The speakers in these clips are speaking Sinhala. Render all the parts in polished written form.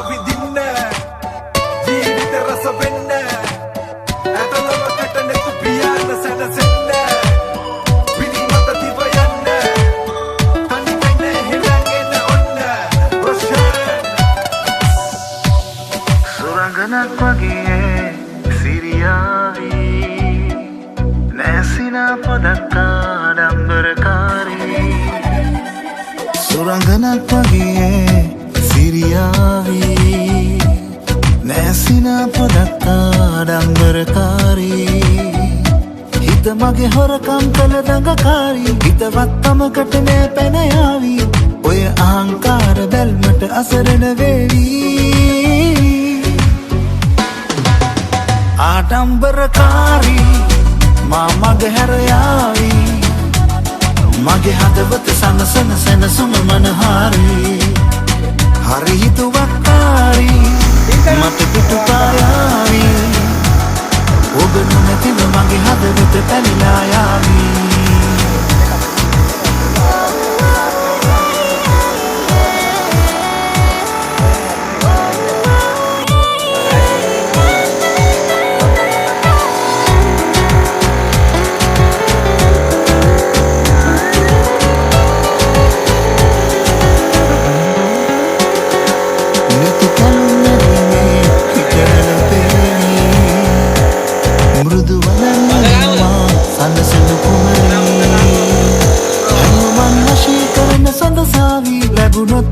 විඳින්න ජීවිත රස වෙන්න ඇතලවකට නෙතු පියාන සැනසෙන්න පිළිමත දිව යන්න තනි වෙන්න හෙලගෙන ඔන්න රොෂන් සුරංගනක් වගේ සිරියාවි නැසිනා පොදක් ආඩම්බරකාරී සුරංගනක් වගේ සිරියාවි නැසිනා පොදක් ආඩම්බරකාරී හිත මගේ හොරකම් කළ දඟකාරී හිතවත්කමකට නෑ පැන යාවි ඔය අහංකාර බැල්මට අසරණ වේවි ආඩම්බරකාරී මා මගේ හැර යාවි මගේ හදවත සනසන සැනසුම මනහාරී හරි හිතුවක්කාරී මට පිටුපායාවි ඔබ නොමැතිව මගේ හදවත පැලිලා යාවි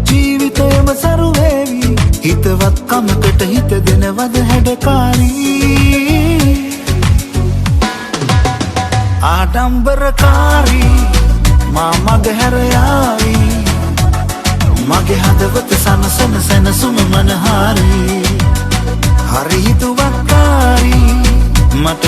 ජීවිතයම සරුවේවි හිතවත්කමකට හිත දෙනවද හැඩකාරී ආඩම්බරකාරී මා මගේ හැර යාවි මගේ හදවත සනසන සැනසුම මනහාරී හරි හිතුවක්කාරී මට